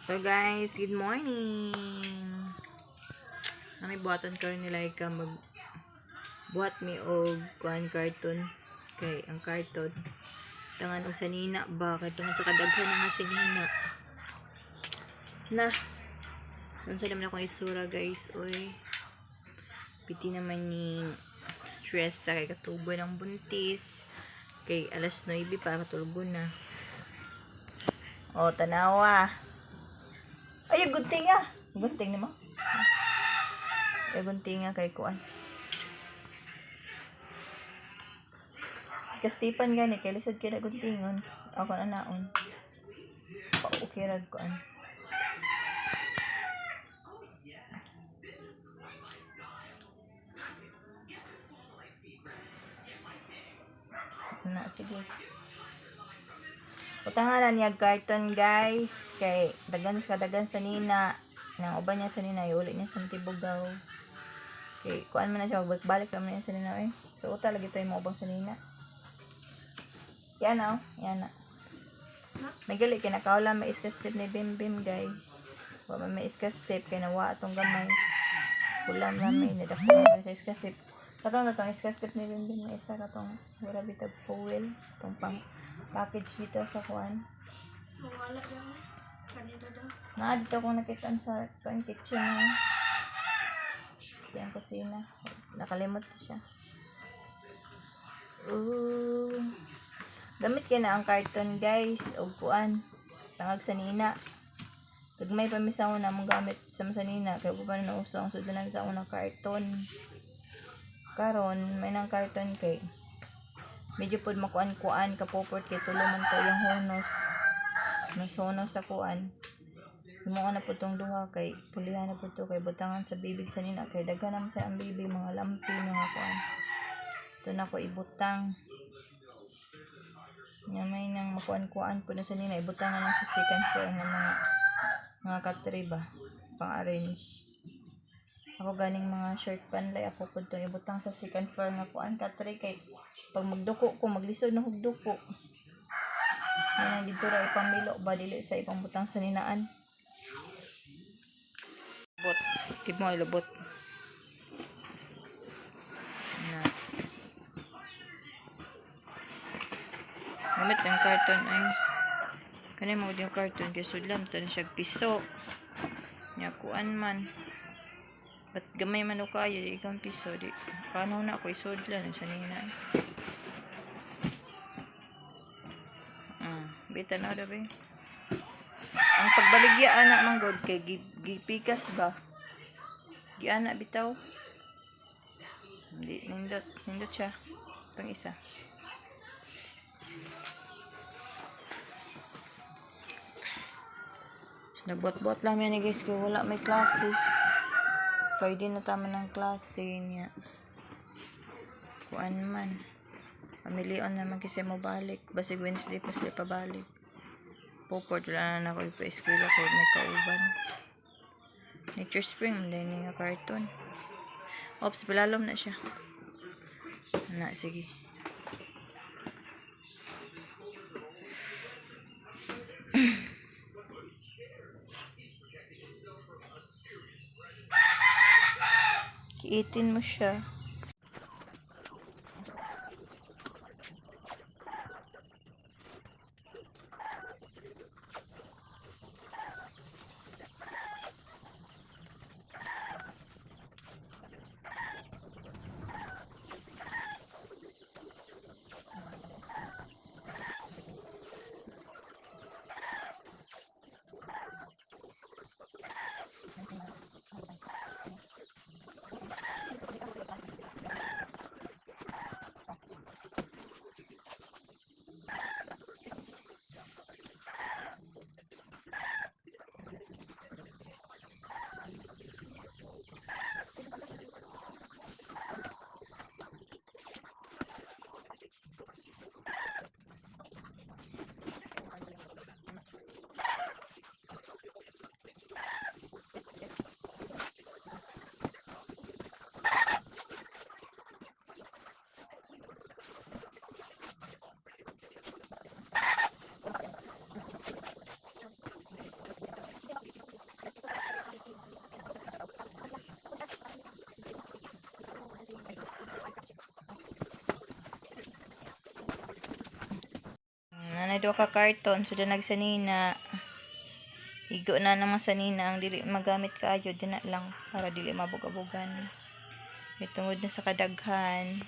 So guys, good morning. Nami buhatan karon nila ka mag buhat mi og kuan carton kay ang carton tangan og sanina ba kay tungod sa kadaghan nga sinina. Na. Unsa naman akong isura guys, oy. Piti naman ni stress sa kay katubo ng buntis. Kay alas 9 para matulog na. O, tanawa. Ay, gunting nga. Gunting naman. Ay, gunting nga kay kuan. Kastipan gani, kay lisod kaya guntingon. Ako na naon. Paukirag kuan. Na, sige. Utangalan niya carton guys. Kay dagan sa nina. Nang uban niya sa nina. Iulit niya sa tibugaw. Kay kuan man na siya. Balik naman niya sa nina. Eh. So uta lagi tayo maubang sa nina. Yan na. Yan na. May gali. Kinakaula may iska-step ni Bim Bim guys. Wala may iska-step. Kaya nawa atong gamay. Ulam namin. Nadakot sa iska-step. Katong na itong iska-step ni Bim Bim. May isa katong wala bitag fuel. Itong pang package dito sa kuan. Wala lang. Kanito daw. Dito akong nakita sa kitchen na. Yan kusina. Nakalimot ko siya. Gamit kaya na ang carton guys. O kuan. Tangag sa nina. Tagmay pa misa na mong gamit sa sanina. Kaya pa na nauso ang sudanan sa unang carton. Karon may nang carton kay medyo pod makuan-kuan kapoport kay tuluman ko yung honos. Mas honos sa kuan. Himuon na po tong duha kay pulihan na po to kay butangan sa bibig sa nina kay daghan naman sa ang bibig mga lampi mga kuan. Ito na ko ibutang. Nga may nang makuan-kuan po na sa nina ibutang na lang sa second floor ng mga katri ba pang-arrange. Ako ganing mga short panlay ako po itong ibutang sa second floor nga kuan katri kay pag magduko ko maglisod na hugduko. Yan dito ra ipamilo ba dili sa ipang butang sa ninaan. Bot, tip mo ilubot. Na. Gamit ang carton ay kanay mo yung carton kay sudlam tan siya piso. Nya kuan man. At gamay man o kaya, di ikang piso. Di, kanaw na ako isudlan sa nina. Bita na daw eh. Ang pagbaligya anak manggod kay gipikas ba? Giana bitaw. Hindi, nindot siya. Itong isa. Nagbot-bot lang yan guys kaya wala may klase. Friday na tama ng klase niya. Kuan man. Pamilion naman kasi mo balik. Basig Wednesday pa sila pabalik. Poport wala na ako ipa-eskwela ko may kauban. Nature Spring, hindi nga carton. Ops, bilalom na siya. Na, sige. Kiitin mo siya. May duha ka karton. So, dyan nagsanina. Igo na naman sanina ang dili magamit kaayo. Dina lang para dili mabug-abugan. Tungod na sa kadaghan.